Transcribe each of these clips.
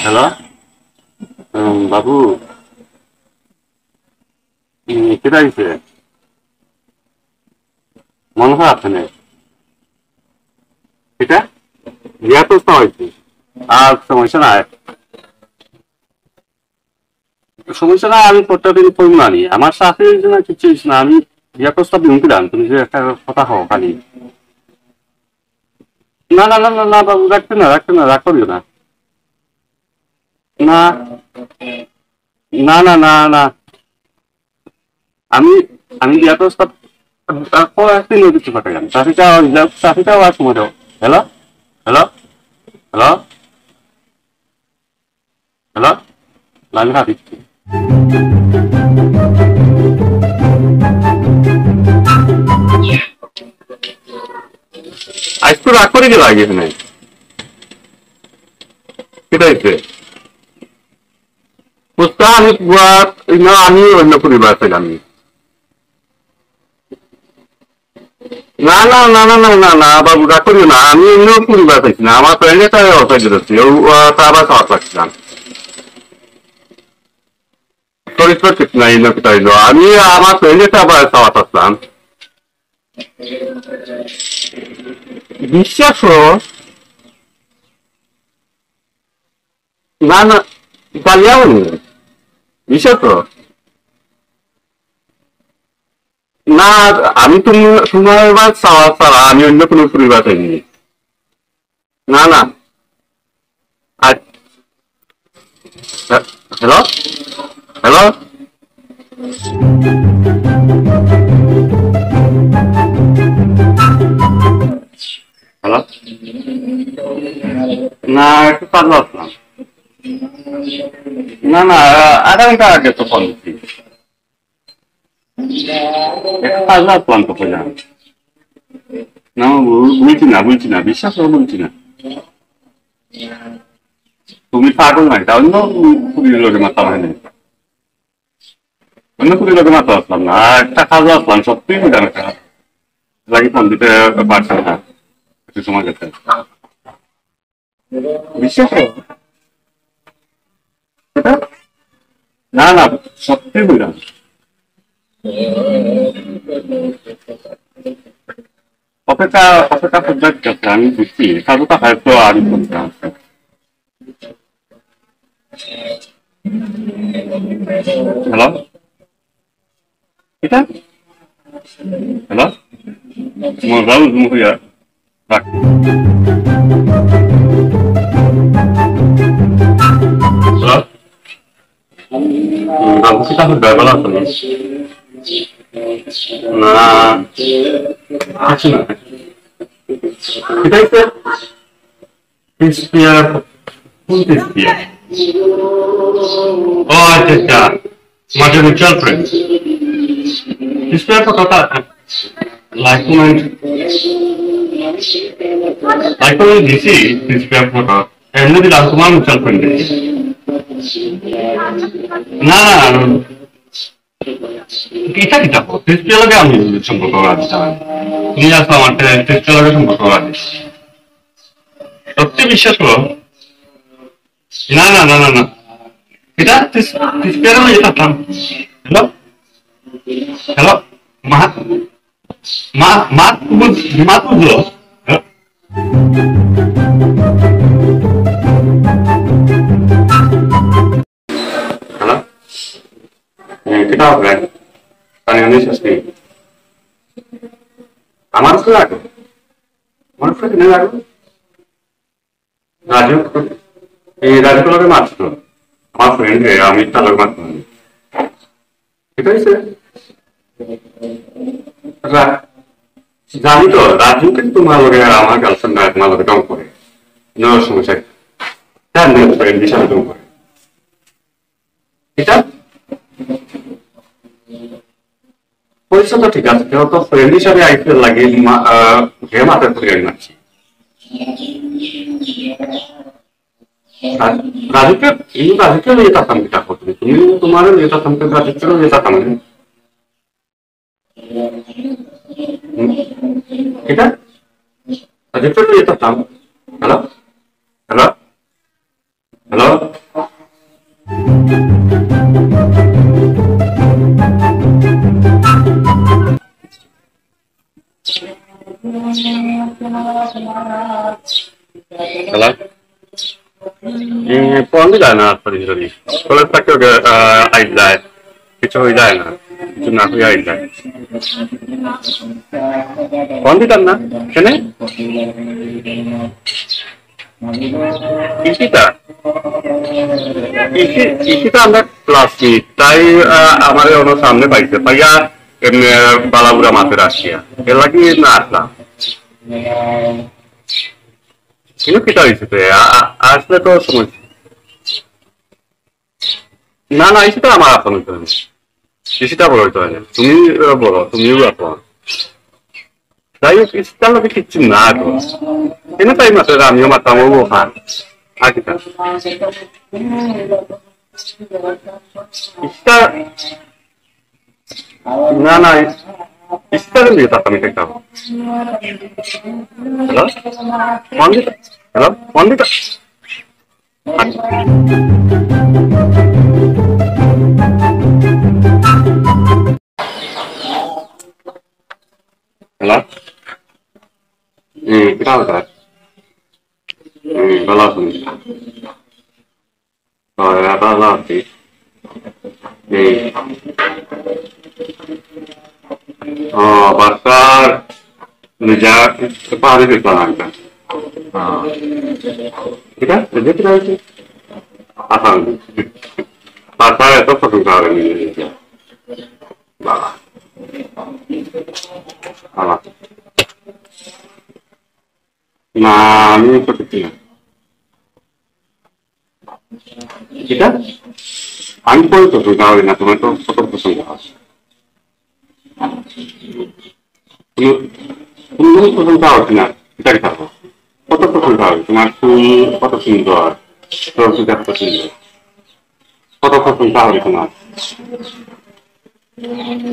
Hello বাবু কেটে দিছে মন খারাপ আছে এটা ইয়া তো হয়েছে আর সমস্যা নাই সমস্যা নাই আমি প্রত্যেকদিন করবো না আমার চাকরির জন্য কিছু না আমি ইয়া প্রস্তাব দিন কিলাম তুমি যে একটা কথা হও খালি না না না না না বাবু রাখতে না রাগ করিও না না না না না না আমি আমি ইয়া প্রস্তাব একদিন কিছু পাঠালাম ট্রাফিকটাও আর সময় দাও hello hello hello hello line দিচ্ছি আজ তো রাগ করে গেল আগে এখানে কেটে দিচ্ছে বুঝতে আমি না আমি অন্য পরিবার ছিলাম না না না না না না না বাবু রাগ করিও না আমি অন্য পরিবার পাইছি না আমার ফ্রেন্ডে তাই অসাইড যাচ্ছি তা আবার খাওয়া পাচ্ছিলাম চরিত্র ঠিক নাই না পিতাইল আমি আমার ফ্রেন্ডে আবার খাওয়া পাচ্ছিলাম বিশ্বাস না না ইতালিয়াও বিশ্বাস না আমি তোমার এবার চাওয়া ছাড়া আমি অন্য কোনো পরিবার চাইনি না না হ্যালো হ্যালো হ্যালো না একটু কাজে আসলাম না না আধা ঘন্টা আগে তো ফোন দিচ্ছি একটু কাজে আসলাম তো পূজা না বলছি না বিশ্বাস করে বলছি না তুমি পাগল নাই তা অন্য কুড়ির লোকে মাথা হয়নি অন্য কুড়ির লোকে মাথা আসলাম না একটা কাজে আসলাম সত্যি বুঝলাম একটা লাগি ফোন দিতে পারছে না একটু সময় গেছে বিশ্বাস না না সত্যি বুঝলাম অপেক্ষা পর্যায়ে গেছে আমি বুঝছি কাজটা হয়তো আমি করতে আসছে হ্যালো এটা হ্যালো মজাও মুখিয়া রাখ হ্যালো বাবু কি তাহলে ব্যবহার আছে না আছে না এটাই তো স্পিয়ার ফুল স্পিয়ার ও আচ্ছা আচ্ছা তোমার মিউচুয়াল ফ্রেন্ড স্পিয়ার কতটা লাইক কমেন্ট দিছি স্পিয়ার ফটো এমনি দিলাম তোমার মিউচুয়াল ফ্রেন্ড না এটা কি থাকো টেস্টের লগে আমি সম্পর্ক আছে তুমি আসো আমার টেস্টের লগে সম্পর্ক আছে সত্যি বিশ্বাস করো না না না না না এটা টেস্টের লগে এটা থাম হ্যালো হ্যালো মা মা মা মা বুঝলো hello kita apa kan? Tanya sih. আমার তো লাগে আমার সাথে না লাগে রাজু এই রাজু লগে মাত্র আমার ফ্রেন্ড আমি তার লগে মাত্র ঠিক আছে জানি তো রাজু কিন্তু তোমার লগে আমার গার্লফ্রেন্ড তোমার লগে কাম করে নো সমস্যা তার নেই ফ্রেন্ড হিসাবে কাম করে এটা পয়সা তো ঠিক আছে কেউ তো ফ্রেন্ড হিসাবে আইপিএল লাগে গেম হাতে করে মারছি রাজুকে নিয়ে যেতাম কিটা করতে তুমি তোমার নিয়ে যেতাম রাজুকে নিয়ে যেতাম এটা রাজুকে নিয়ে যেতাম hello hello hello Hello? Pon যায় না আসলে যদি কলেজ থেকে আইড যায় কিছু হয়ে যায় না কিছু না হয়ে আইড যায় পন দিতাম না কেন কৃষিটা কৃষিটা আমরা ক্লাসমেট তাই আমার অন্য সামনে পাইছে পাইয়া এমনি বালাবুড়া মাছের আসিয়া এর লাগি না আসলাম কিন্তু কিটা হয়েছে আসলে তো সমস্যা না না এটা আমার আপন হইতে হয় কৃষিটা বড় হইতে হয় না তুমি বলো তুমিও আপন যাই হোক কৃষিটার লোকে কিচ্ছু না তো কেন তাই মাত্র আমিও মাতাম ও খান আকিটা কৃষিটা না না কৃষিটার নিয়ে তার আমি দেখতাম হ্যালো মন্দির হ্যালো মন্দির Halo? Kenapa? Kalau oh ya kalau sih, oh pasar menjak apa hari itu kan? Kita kita itu asal pasar itu pertukaran Indonesia. Bah. Alah. Nah, ini seperti kita angkol itu juga ini teman itu foto pesona. Ini pesona kita kita foto pesona cuma foto sindor, terus juga pesona. Foto pesona itu mas.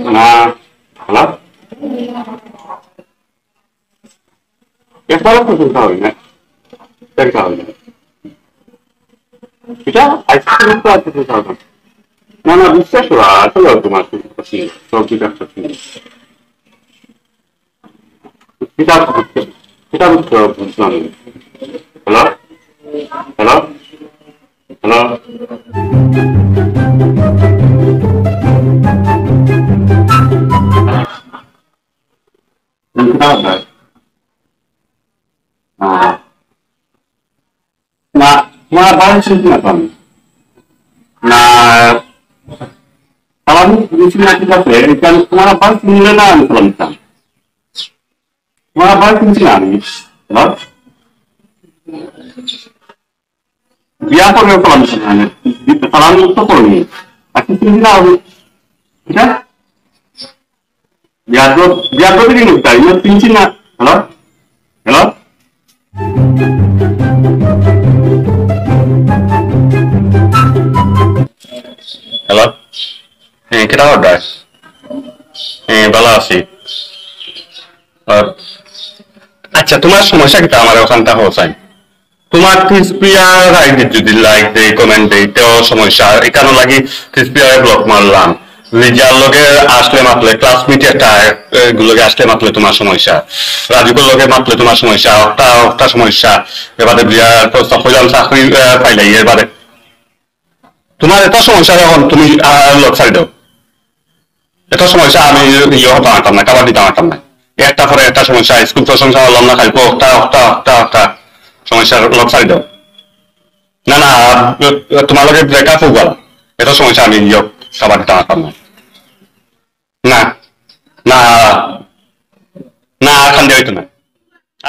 Nah, halo. Estaba presentado, ¿no? Cercado, ¿no? Ya, hay que estar presentado. No, no, dice eso, todo lo demás, así, todo que está así. Kita funcionando. ¿Hello? ¿Hello? ¿Hello? Kenapa? Nah, balik sini apa? Nah, kalau di sini kita beri kan mana balik sini lah pelan-pelan. Mana balik sini ni, lah? Dia apa yang pelan-pelan? Di pelan itu pun ni. Aku sini lah, kita. Biar begini kita ini pincin nak, halo? Halo? Halo? Kita order. Bala aছি। আচ্ছা তোমার সমস্যা কি আমার ওখানটা হচ্ছে তোমার ক্রিসপিয়ার ID যদি like দেই কমেন্ট দেই তেও সমস্যা এখানে লাগি ক্রিসপিয়ার ব্লক মারলাম রিজাল লগে আসলে মাতলে ক্লাসমেট একটা গুলোকে আসলে মাতলে তোমার সমস্যা রাজুকের লগে মাতলে তোমার সমস্যা একটা সমস্যা এবারে বিয়ার প্রস্তাব হইলাম চাকরি পাইলাই এবারে তোমার এত সমস্যা এখন তুমি লোক ছাড়ি দাও এত সমস্যা আমি ইয়ে হতে পারতাম না কাবার দিতে পারতাম না একটা পরে একটা সমস্যা স্কুল প্রশংসা হলাম না খাইবো একটা সমস্যার লোক ছাড়ি দাও না না তোমার লগে ব্রেকআপ হোক গেল এত সমস্যা আমি ইয়ে কাবার দিতে পারতাম না না না না খান দিয়ে হইতো না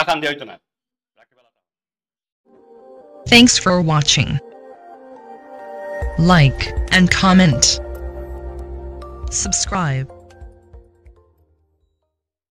খান দিয়ে হইতো না Thanks for watching. Like and comment. Subscribe.